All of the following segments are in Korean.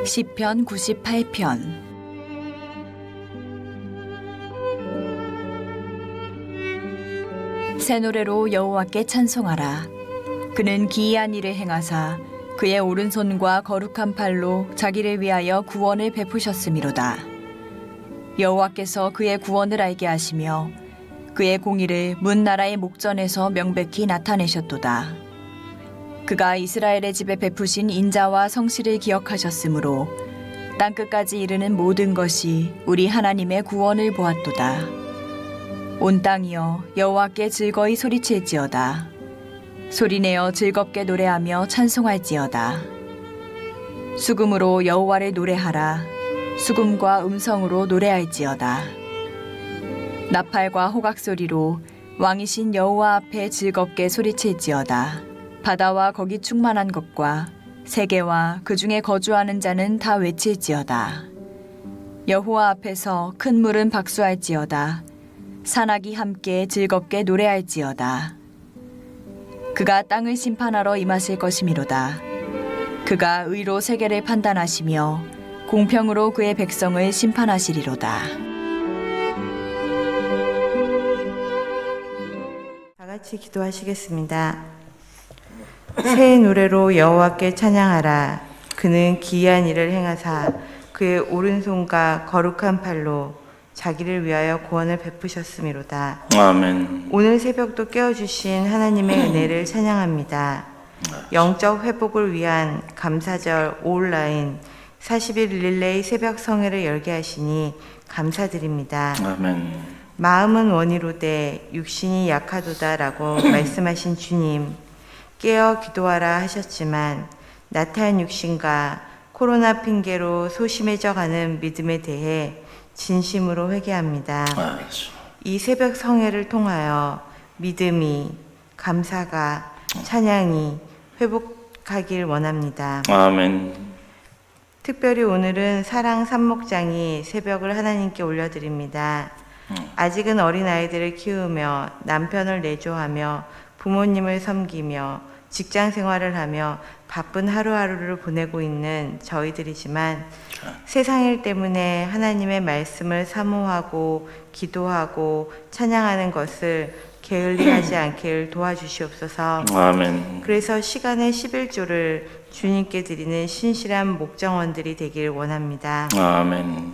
시편 98편. 새 노래로 여호와께 찬송하라. 그는 기이한 일을 행하사 그의 오른손과 거룩한 팔로 자기를 위하여 구원을 베푸셨음이로다. 여호와께서 그의 구원을 알게 하시며 그의 공의를 문 나라의 목전에서 명백히 나타내셨도다. 그가 이스라엘의 집에 베푸신 인자와 성실을 기억하셨으므로 땅끝까지 이르는 모든 것이 우리 하나님의 구원을 보았도다. 온 땅이여 여호와께 즐거이 소리칠지어다. 소리내어 즐겁게 노래하며 찬송할지어다. 수금으로 여호와를 노래하라. 수금과 음성으로 노래할지어다. 나팔과 호각 소리로 왕이신 여호와 앞에 즐겁게 소리칠지어다. 바다와 거기 충만한 것과 세계와 그 중에 거주하는 자는 다 외칠지어다. 여호와 앞에서 큰 물은 박수할지어다. 산악이 함께 즐겁게 노래할지어다. 그가 땅을 심판하러 임하실 것이미로다. 그가 의로 세계를 판단하시며 공평으로 그의 백성을 심판하시리로다. 다 같이 기도하시겠습니다. 새 노래로 여호와께 찬양하라. 그는 기이한 일을 행하사 그의 오른손과 거룩한 팔로 자기를 위하여 구원을 베푸셨음이로다. 아멘. 오늘 새벽도 깨워주신 하나님의 은혜를 찬양합니다. 영적 회복을 위한 감사절 온라인 40일 릴레이 새벽 성회를 열게 하시니 감사드립니다. 아멘. 마음은 원이로되 육신이 약하도다라고 말씀하신 주님, 깨어 기도하라 하셨지만 나태한 육신과 코로나 핑계로 소심해져 가는 믿음에 대해 진심으로 회개합니다. 이 새벽 성회를 통하여 믿음이, 감사가, 찬양이 회복하길 원합니다. 아멘. 특별히 오늘은 사랑 삽목장이 새벽을 하나님께 올려드립니다. 아직은 어린아이들을 키우며 남편을 내조하며 부모님을 섬기며 직장 생활을 하며 바쁜 하루하루를 보내고 있는 저희들이지만 세상일 때문에 하나님의 말씀을 사모하고 기도하고 찬양하는 것을 게을리하지 않게 도와주시옵소서. 아멘. 그래서 시간의 11조를 주님께 드리는 신실한 목정원들이 되길 원합니다. 아멘.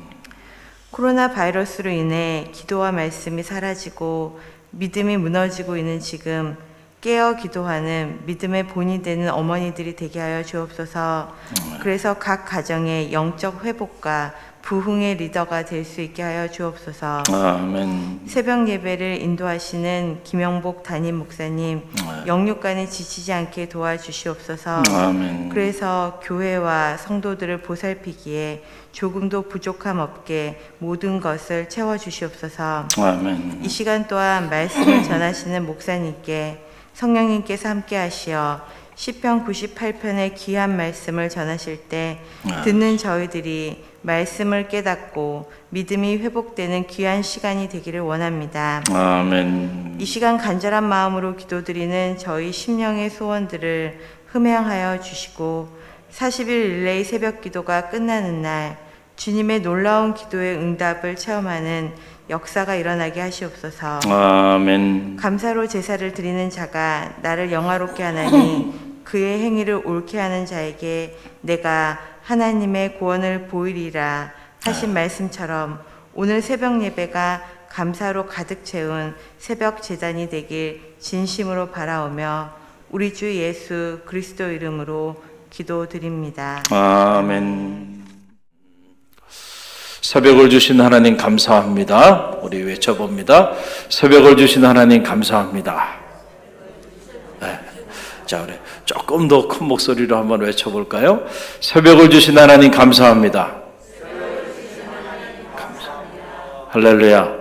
코로나 바이러스로 인해 기도와 말씀이 사라지고 믿음이 무너지고 있는 지금 깨어 기도하는 믿음의 본이 되는 어머니들이 되게 하여 주옵소서. 그래서 각 가정의 영적 회복과 부흥의 리더가 될 수 있게 하여 주옵소서. 아멘. 새벽 예배를 인도하시는 김영복 담임 목사님, 영육간에 지치지 않게 도와주시옵소서. 아멘. 그래서 교회와 성도들을 보살피기에 조금도 부족함 없게 모든 것을 채워주시옵소서. 아멘. 이 시간 또한 말씀을 전하시는 목사님께 성령님께서 함께 하시어 시편 98편의 귀한 말씀을 전하실 때 듣는 저희들이 말씀을 깨닫고 믿음이 회복되는 귀한 시간이 되기를 원합니다. 아멘. 이 시간 간절한 마음으로 기도드리는 저희 심령의 소원들을 흠양하여 주시고 40일 릴레이 새벽 기도가 끝나는 날 주님의 놀라운 기도의 응답을 체험하는 역사가 일어나게 하시옵소서. 아멘. 감사로 제사를 드리는 자가 나를 영화롭게 하나니 그의 행위를 옳게 하는 자에게 내가 하나님의 구원을 보이리라 하신 말씀처럼 오늘 새벽 예배가 감사로 가득 채운 새벽 제단이 되길 진심으로 바라오며 우리 주 예수 그리스도 이름으로 기도드립니다. 아멘. 새벽을 주신 하나님 감사합니다. 우리 외쳐봅니다. 새벽을 주신 하나님 감사합니다. 네. 자, 우리 조금 더 큰 목소리로 한번 외쳐볼까요? 새벽을 주신 하나님 감사합니다. 할렐루야.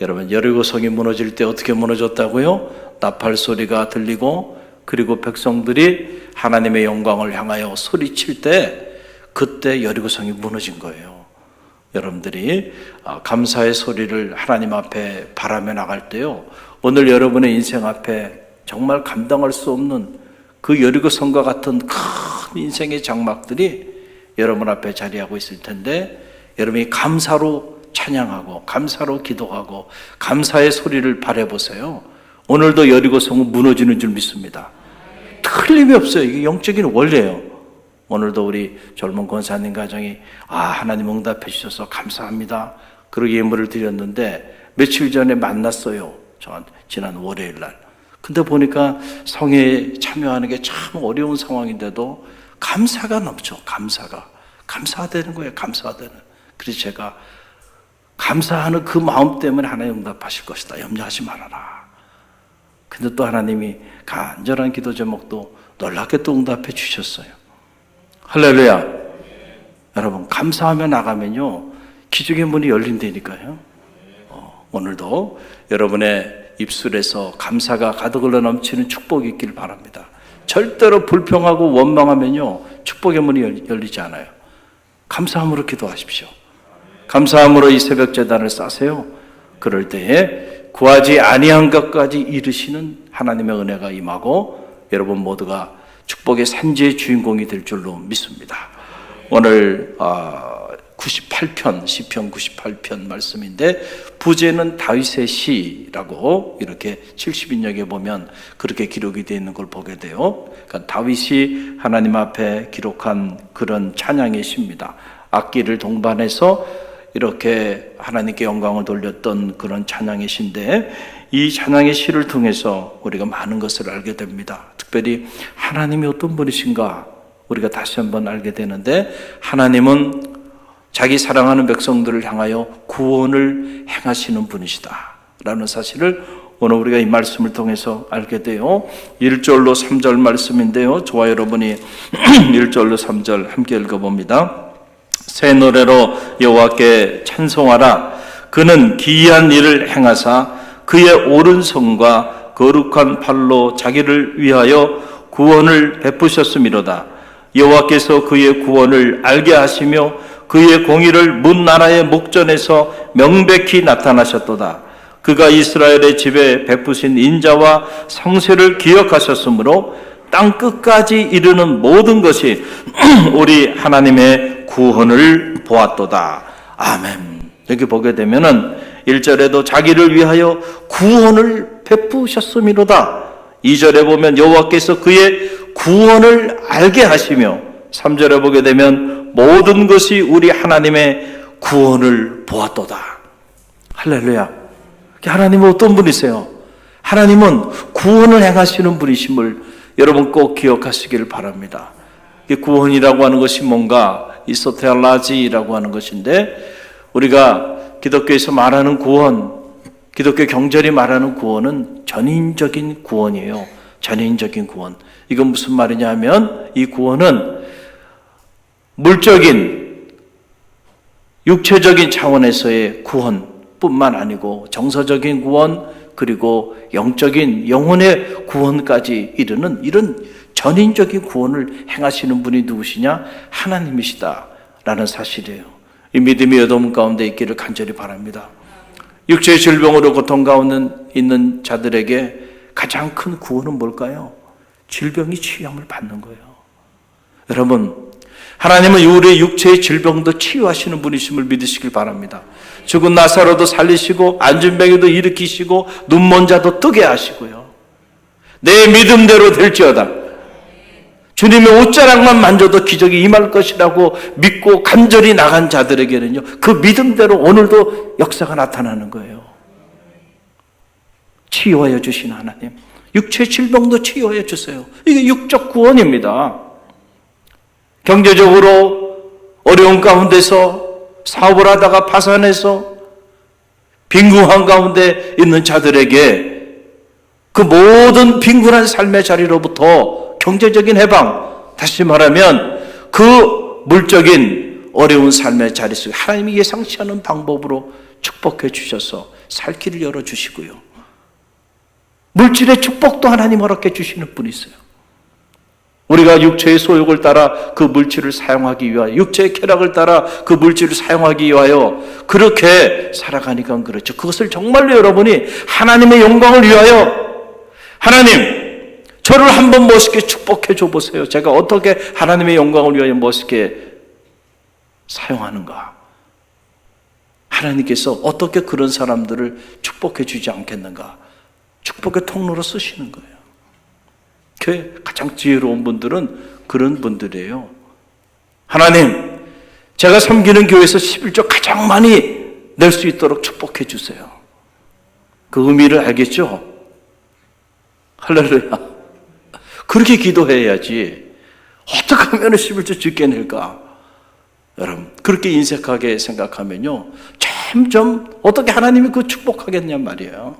여러분, 여리고성이 무너질 때 어떻게 무너졌다고요? 나팔 소리가 들리고 그리고 백성들이 하나님의 영광을 향하여 소리칠 때 그때 여리고성이 무너진 거예요. 여러분들이 감사의 소리를 하나님 앞에 바라며 나갈 때요, 오늘 여러분의 인생 앞에 정말 감당할 수 없는 그 여리고성과 같은 큰 인생의 장막들이 여러분 앞에 자리하고 있을 텐데 여러분이 감사로 찬양하고 감사로 기도하고 감사의 소리를 발해보세요. 오늘도 여리고성은 무너지는 줄 믿습니다. 틀림이 없어요. 이게 영적인 원리예요. 오늘도 우리 젊은 권사님 가정이 하나님 응답해 주셔서 감사합니다. 그리고 예물을 드렸는데 며칠 전에 만났어요. 지난 월요일 날. 근데 보니까 성회에 참여하는 게 참 어려운 상황인데도 감사가 넘쳐. 감사가 되는 거예요. 감사가 되는. 그래서 제가 감사하는 그 마음 때문에 하나님 응답하실 것이다. 염려하지 말아라. 근데 또 하나님이 간절한 기도 제목도 놀랍게 또 응답해 주셨어요. 할렐루야. 여러분, 감사하며 나가면요 기적의 문이 열린다니까요. 오늘도 여러분의 입술에서 감사가 가득 흘러 넘치는 축복이 있길 바랍니다. 절대로 불평하고 원망하면요 축복의 문이 열리지 않아요. 감사함으로 기도하십시오. 감사함으로 이 새벽 제단을 싸세요. 그럴 때에 구하지 아니한 것까지 이루시는 하나님의 은혜가 임하고 여러분 모두가 축복의 산지의 주인공이 될 줄로 믿습니다. 오늘 98편 시편 98편 말씀인데 부제는 다윗의 시라고 이렇게 70인역에 보면 그렇게 기록이 되어 있는 걸 보게 돼요. 그러니까 다윗이 하나님 앞에 기록한 그런 찬양의 시입니다. 악기를 동반해서 이렇게 하나님께 영광을 돌렸던 그런 찬양의 시인데 이 찬양의 시를 통해서 우리가 많은 것을 알게 됩니다. 특별히 하나님이 어떤 분이신가 우리가 다시 한번 알게 되는데 하나님은 자기 사랑하는 백성들을 향하여 구원을 행하시는 분이시다 라는 사실을 오늘 우리가 이 말씀을 통해서 알게 돼요. 1절로 3절 말씀인데요. 저와 여러분이 1절로 3절 함께 읽어봅니다. 새 노래로 여호와께 찬송하라. 그는 기이한 일을 행하사 그의 오른손과 거룩한 팔로 자기를 위하여 구원을 베푸셨음이로다. 여호와께서 그의 구원을 알게 하시며 그의 공의를 문 나라의 목전에서 명백히 나타나셨도다. 그가 이스라엘의 집에 베푸신 인자와 성세를 기억하셨으므로 땅 끝까지 이르는 모든 것이 우리 하나님의 구원을 보았도다. 아멘. 여기 보게 되면은 1절에도 자기를 위하여 구원을 베푸셨음이로다. 2절에 보면 여호와께서 그의 구원을 알게 하시며 3절에 보게 되면 모든 것이 우리 하나님의 구원을 보았도다. 할렐루야. 하나님은 어떤 분이세요? 하나님은 구원을 행하시는 분이심을 여러분 꼭 기억하시길 바랍니다. 구원이라고 하는 것이 뭔가 이소테알라지라고 하는 것인데 우리가 기독교에서 말하는 구원, 기독교 경전이 말하는 구원은 전인적인 구원이에요. 전인적인 구원. 이건 무슨 말이냐 하면 이 구원은 물적인 육체적인 차원에서의 구원뿐만 아니고 정서적인 구원 그리고 영적인 영혼의 구원까지 이르는 이런 전인적인 구원을 행하시는 분이 누구시냐? 하나님이시다라는 사실이에요. 이 믿음의 여러분 가운데 있기를 간절히 바랍니다. 육체의 질병으로 고통 가운데 있는 자들에게 가장 큰 구원은 뭘까요? 질병이 치유함을 받는 거예요. 여러분, 하나님은 우리의 육체의 질병도 치유하시는 분이심을 믿으시길 바랍니다. 죽은 나사로도 살리시고 안진뱅이도 일으키시고 눈먼 자도 뜨게 하시고요. 내 믿음대로 될지어다. 주님의 옷자락만 만져도 기적이 임할 것이라고 믿고 간절히 나간 자들에게는요, 그 믿음대로 오늘도 역사가 나타나는 거예요. 치유하여 주신 하나님, 육체 질병도 치유하여 주세요. 이게 육적 구원입니다. 경제적으로 어려운 가운데서 사업을 하다가 파산해서 빈궁한 가운데 있는 자들에게 그 모든 빈곤한 삶의 자리로부터 경제적인 해방, 다시 말하면 그 물적인 어려운 삶의 자리 속에 하나님이 예상치 않은 방법으로 축복해 주셔서 살 길을 열어주시고요. 물질의 축복도 하나님 허락해 주시는 분이세요. 우리가 육체의 소욕을 따라 그 물질을 사용하기 위하여, 육체의 쾌락을 따라 그 물질을 사용하기 위하여 그렇게 살아가니까 그렇죠. 그것을 정말로 여러분이 하나님의 영광을 위하여, 하나님 저를 한번 멋있게 축복해 줘 보세요. 제가 어떻게 하나님의 영광을 위하여 멋있게 사용하는가? 하나님께서 어떻게 그런 사람들을 축복해 주지 않겠는가? 축복의 통로로 쓰시는 거예요. 교회 가장 지혜로운 분들은 그런 분들이에요. 하나님, 제가 섬기는 교회에서 11조 가장 많이 낼 수 있도록 축복해 주세요. 그 의미를 알겠죠? 할렐루야. 그렇게 기도해야지. 어떻게 하면 11조 적게 낼까? 여러분, 그렇게 인색하게 생각하면요, 점점 어떻게 하나님이 그 축복하겠냔 말이에요.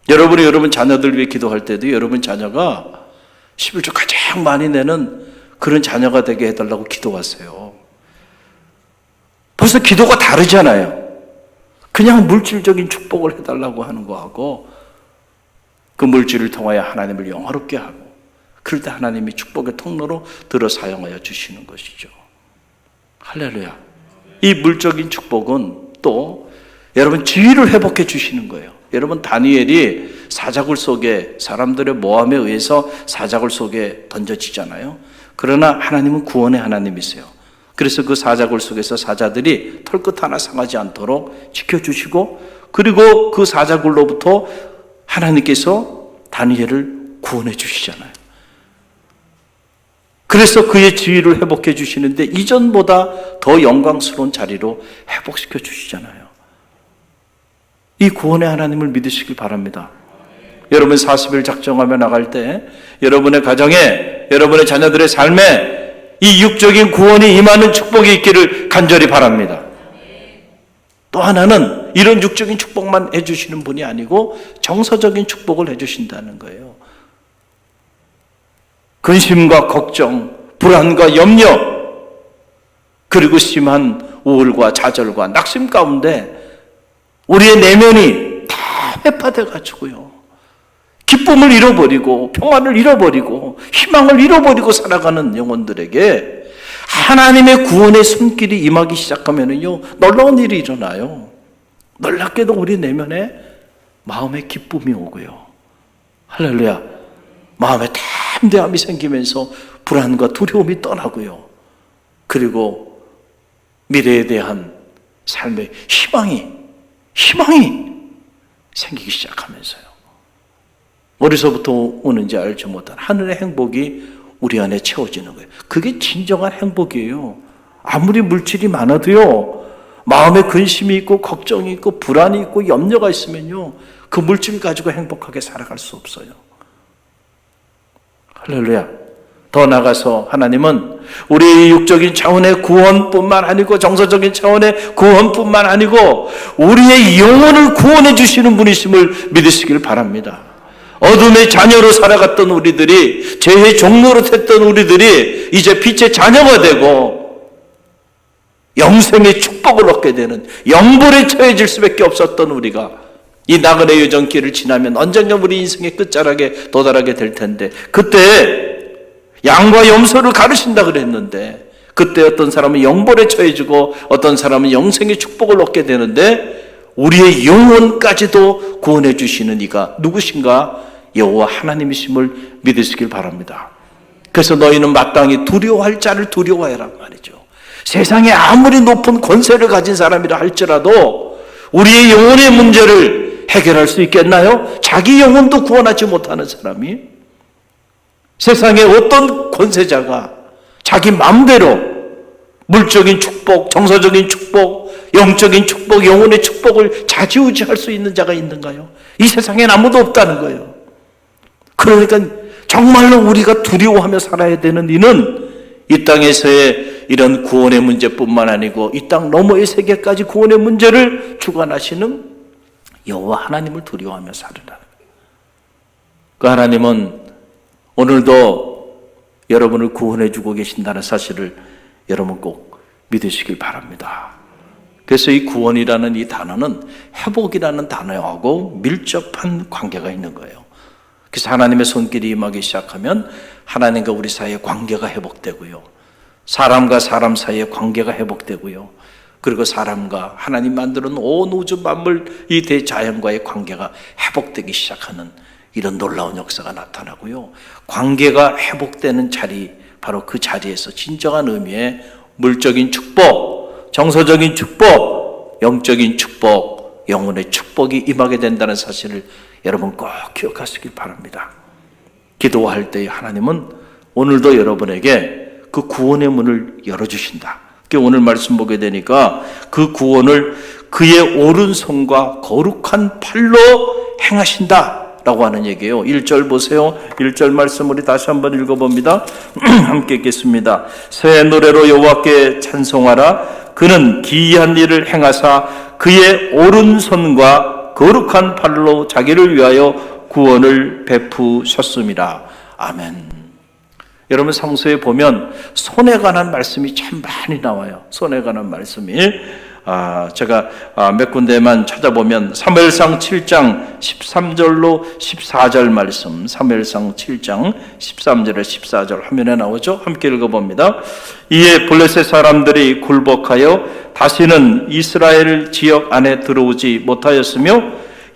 여러분이 여러분 자녀들 위해 기도할 때도 여러분 자녀가 11조 가장 많이 내는 그런 자녀가 되게 해달라고 기도하세요. 벌써 기도가 다르잖아요. 그냥 물질적인 축복을 해달라고 하는 거하고 그 물질을 통하여 하나님을 영화롭게 하고, 그럴 때 하나님이 축복의 통로로 들어 사용하여 주시는 것이죠. 할렐루야. 이 물적인 축복은 또 여러분 지위를 회복해 주시는 거예요. 여러분, 다니엘이 사자굴 속에, 사람들의 모함에 의해서 사자굴 속에 던져지잖아요. 그러나 하나님은 구원의 하나님이세요. 그래서 그 사자굴 속에서 사자들이 털끝 하나 상하지 않도록 지켜주시고, 그리고 그 사자굴로부터 하나님께서 다니엘을 구원해 주시잖아요. 그래서 그의 지위를 회복해 주시는데 이전보다 더 영광스러운 자리로 회복시켜 주시잖아요. 이 구원의 하나님을 믿으시길 바랍니다. 여러분 40일 작정하며 나갈 때 여러분의 가정에, 여러분의 자녀들의 삶에 이 육적인 구원이 임하는 축복이 있기를 간절히 바랍니다. 또 하나는 이런 육적인 축복만 해주시는 분이 아니고 정서적인 축복을 해주신다는 거예요. 근심과 걱정, 불안과 염려, 그리고 심한 우울과 좌절과 낙심 가운데 우리의 내면이 다 회파돼 가지고요, 기쁨을 잃어버리고 평안을 잃어버리고 희망을 잃어버리고 살아가는 영혼들에게 하나님의 구원의 손길이 임하기 시작하면은요, 놀라운 일이 일어나요. 놀랍게도 우리 내면에 마음의 기쁨이 오고요, 할렐루야, 마음에 담대함이 생기면서 불안과 두려움이 떠나고요, 그리고 미래에 대한 삶의 희망이 생기기 시작하면서요, 어디서부터 오는지 알지 못한 하늘의 행복이 우리 안에 채워지는 거예요. 그게 진정한 행복이에요. 아무리 물질이 많아도요, 마음에 근심이 있고 걱정이 있고 불안이 있고 염려가 있으면요, 그 물질 가지고 행복하게 살아갈 수 없어요. 할렐루야. 더 나아가서 하나님은 우리의 육적인 차원의 구원뿐만 아니고 정서적인 차원의 구원뿐만 아니고 우리의 영혼을 구원해 주시는 분이심을 믿으시길 바랍니다. 어둠의 자녀로 살아갔던 우리들이, 죄의 종로로 됐던 우리들이 이제 빛의 자녀가 되고 영생의 축복을 얻게 되는, 영벌에 처해질 수밖에 없었던 우리가 이 나그네 여정길을 지나면 언젠가 우리 인생의 끝자락에 도달하게 될 텐데, 그때 양과 염소를 가르친다 그랬는데 그때 어떤 사람은 영벌에 처해지고 어떤 사람은 영생의 축복을 얻게 되는데, 우리의 영혼까지도 구원해 주시는 이가 누구신가? 여호와 하나님이심을 믿으시길 바랍니다. 그래서 너희는 마땅히 두려워할 자를 두려워해란 말이죠. 세상에 아무리 높은 권세를 가진 사람이라 할지라도 우리의 영혼의 문제를 해결할 수 있겠나요? 자기 영혼도 구원하지 못하는 사람이, 세상에 어떤 권세자가 자기 마음대로 물적인 축복, 정서적인 축복, 영적인 축복, 영혼의 축복을 좌지우지할 수 있는 자가 있는가요? 이 세상엔 아무도 없다는 거예요. 그러니까 정말로 우리가 두려워하며 살아야 되는 이는 이 땅에서의 이런 구원의 문제뿐만 아니고 이 땅 너머의 세계까지 구원의 문제를 주관하시는 여호와 하나님을 두려워하며 살으라는 거예요. 그 하나님은 오늘도 여러분을 구원해 주고 계신다는 사실을 여러분 꼭 믿으시길 바랍니다. 그래서 이 구원이라는 이 단어는 회복이라는 단어하고 밀접한 관계가 있는 거예요. 그래서 하나님의 손길이 임하기 시작하면 하나님과 우리 사이의 관계가 회복되고요, 사람과 사람 사이의 관계가 회복되고요, 그리고 사람과 하나님 만드는 온 우주 만물 이 대자연과의 관계가 회복되기 시작하는 이런 놀라운 역사가 나타나고요, 관계가 회복되는 자리 바로 그 자리에서 진정한 의미의 물적인 축복, 정서적인 축복, 영적인 축복, 영혼의 축복이 임하게 된다는 사실을 여러분 꼭 기억하시길 바랍니다. 기도할 때 하나님은 오늘도 여러분에게 그 구원의 문을 열어주신다. 오늘 말씀 보게 되니까 그 구원을 그의 오른손과 거룩한 팔로 행하신다 라고 하는 얘기예요. 1절 보세요. 1절 말씀 우리 다시 한번 읽어봅니다. 함께 읽겠습니다. 새 노래로 여호와께 찬송하라. 그는 기이한 일을 행하사 그의 오른손과 거룩한 팔로 자기를 위하여 구원을 베푸셨습니다. 아멘. 여러분 성서에 보면 손에 관한 말씀이 참 많이 나와요. 손에 관한 말씀이 제가 몇 군데만 찾아보면 사무엘상 7장 13절로 14절 말씀, 사무엘상 7장 13절에 14절 화면에 나오죠. 함께 읽어봅니다. 이에 블레셋 사람들이 굴복하여 다시는 이스라엘 지역 안에 들어오지 못하였으며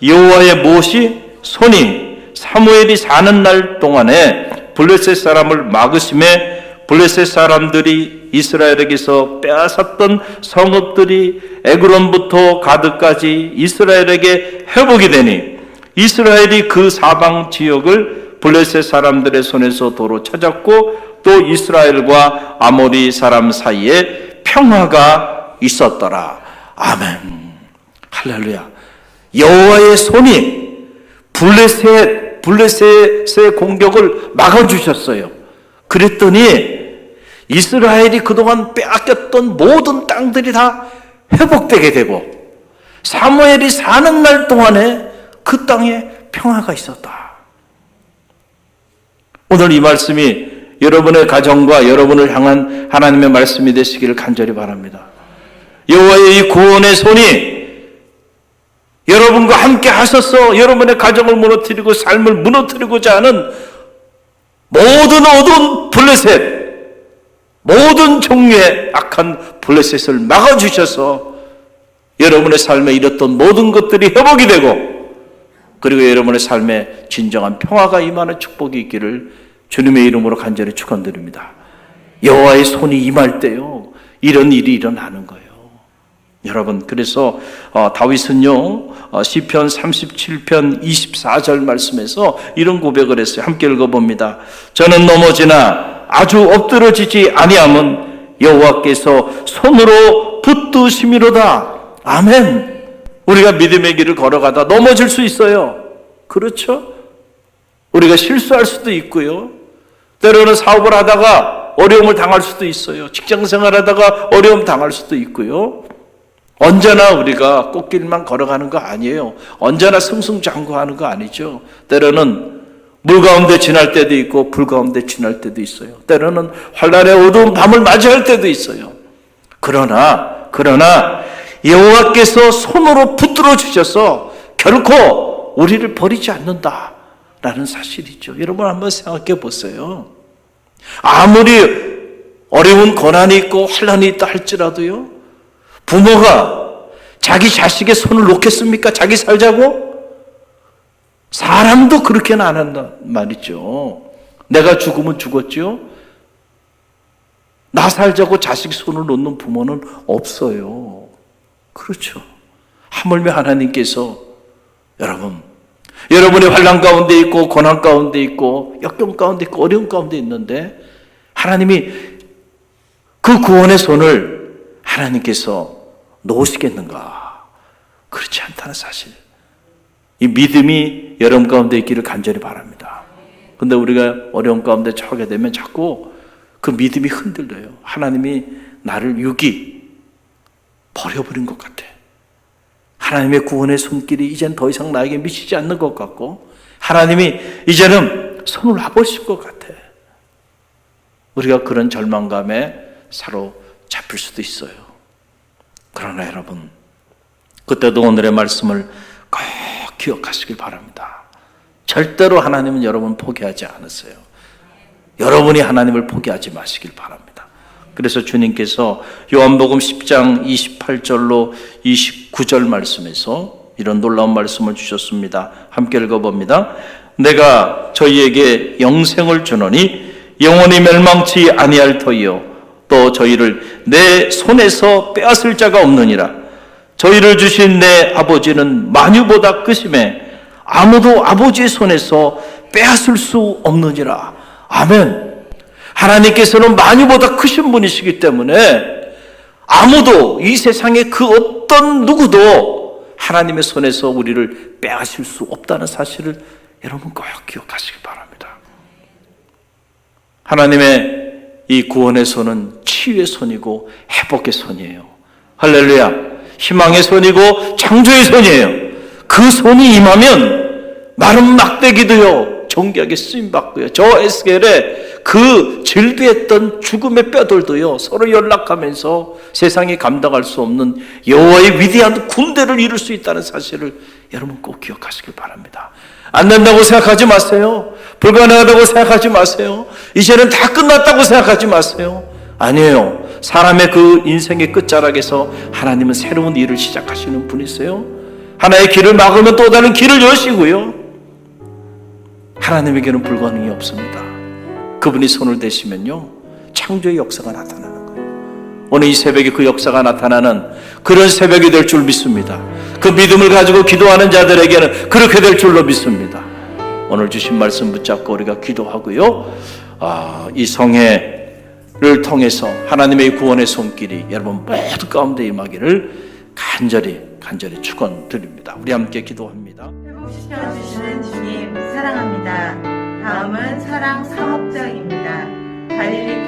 여호와의 못이 손이 사무엘이 사는 날 동안에 블레셋 사람을 막으심에 블레셋 사람들이 이스라엘에게서 빼앗았던 성읍들이 에그론부터 가드까지 이스라엘에게 회복이 되니 이스라엘이 그 사방 지역을 블레셋 사람들의 손에서 도로 찾았고 또 이스라엘과 아모리 사람 사이에 평화가 있었더라. 아멘. 할렐루야. 여호와의 손이 블레셋의 공격을 막아주셨어요. 그랬더니 이스라엘이 그동안 빼앗겼던 모든 땅들이 다 회복되게 되고 사무엘이 사는 날 동안에 그 땅에 평화가 있었다. 오늘 이 말씀이 여러분의 가정과 여러분을 향한 하나님의 말씀이 되시기를 간절히 바랍니다. 여호와의 이 구원의 손이 여러분과 함께 하셔서 여러분의 가정을 무너뜨리고 삶을 무너뜨리고자 하는 모든 어두운 블레셋, 모든 종류의 악한 블레셋을 막아주셔서 여러분의 삶에 이뤘던 모든 것들이 회복이 되고 그리고 여러분의 삶에 진정한 평화가 임하는 축복이 있기를 주님의 이름으로 간절히 축원드립니다. 여호와의 손이 임할 때요, 이런 일이 일어나는 거예요. 여러분, 그래서 다윗은요 시편 37편 24절 말씀에서 이런 고백을 했어요. 함께 읽어봅니다. 저는 넘어지나 아주 엎드러지지 아니함은 여호와께서 손으로 붙드심이로다. 아멘. 우리가 믿음의 길을 걸어가다 넘어질 수 있어요. 그렇죠? 우리가 실수할 수도 있고요, 때로는 사업을 하다가 어려움을 당할 수도 있어요. 직장생활 하다가 어려움 당할 수도 있고요. 언제나 우리가 꽃길만 걸어가는 거 아니에요. 언제나 승승장구하는 거 아니죠. 때로는 물 가운데 지날 때도 있고 불 가운데 지날 때도 있어요. 때로는 환란의 어두운 밤을 맞이할 때도 있어요. 그러나 여호와께서 손으로 붙들어 주셔서 결코 우리를 버리지 않는다라는 사실이죠. 여러분 한번 생각해 보세요. 아무리 어려운 고난이 있고 환란이 있다 할지라도요, 부모가 자기 자식의 손을 놓겠습니까? 자기 살자고? 사람도 그렇게는 안 한단 말이죠. 내가 죽으면 죽었죠. 나 살자고 자식 손을 놓는 부모는 없어요. 그렇죠. 하물며 하나님께서 여러분의 환난 가운데 있고 고난 가운데 있고 역경 가운데 있고 어려움 가운데 있는데 하나님이 그 구원의 손을 하나님께서 놓으시겠는가? 그렇지 않다는 사실. 이 믿음이 여러분 가운데 있기를 간절히 바랍니다. 근데 우리가 어려움 가운데 처하게 되면 자꾸 그 믿음이 흔들려요. 하나님이 나를 유기 버려버린 것 같아. 하나님의 구원의 손길이 이젠 더 이상 나에게 미치지 않는 것 같고 하나님이 이제는 손을 놔버리신 것 같아. 우리가 그런 절망감에 사로잡힐 수도 있어요. 그러나 여러분, 그때도 오늘의 말씀을 꼭 기억하시길 바랍니다. 절대로 하나님은 여러분 포기하지 않으세요. 여러분이 하나님을 포기하지 마시길 바랍니다. 그래서 주님께서 요한복음 10장 28절로 29절 말씀에서 이런 놀라운 말씀을 주셨습니다. 함께 읽어봅니다. 내가 저희에게 영생을 주노니 영원히 멸망치 아니할 터이요 또 저희를 내 손에서 빼앗을 자가 없느니라. 저희를 주신 내 아버지는 만유보다 크심에 아무도 아버지의 손에서 빼앗을 수 없느니라. 아멘. 하나님께서는 만유보다 크신 분이시기 때문에 아무도 이 세상에 그 어떤 누구도 하나님의 손에서 우리를 빼앗을 수 없다는 사실을 여러분 꼭 기억하시기 바랍니다. 하나님의 이 구원의 손은 치유의 손이고 회복의 손이에요. 할렐루야. 희망의 손이고 창조의 손이에요. 그 손이 임하면 마른 막대기도요 존귀하게 쓰임받고요. 저 에스겔의 그 질비했던 죽음의 뼈들도요 서로 연락하면서 세상이 감당할 수 없는 여호와의 위대한 군대를 이룰 수 있다는 사실을 여러분 꼭 기억하시길 바랍니다. 안 된다고 생각하지 마세요. 불가능하다고 생각하지 마세요. 이제는 다 끝났다고 생각하지 마세요. 아니에요. 사람의 그 인생의 끝자락에서 하나님은 새로운 일을 시작하시는 분이세요. 하나의 길을 막으면 또 다른 길을 여시고요. 하나님에게는 불가능이 없습니다. 그분이 손을 대시면요 창조의 역사가 나타나는 거예요. 오늘 이 새벽에 그 역사가 나타나는 그런 새벽이 될 줄 믿습니다. 그 믿음을 가지고 기도하는 자들에게는 그렇게 될 줄로 믿습니다. 오늘 주신 말씀 붙잡고 우리가 기도하고요. 이 성회를 통해서 하나님의 구원의 손길이 여러분 모두 가운데 임하기를 간절히 축원드립니다. 우리 함께 기도합니다. 회복시켜주시는 주님 사랑합니다. 다음은 사랑 사업장입니다. 갈릴리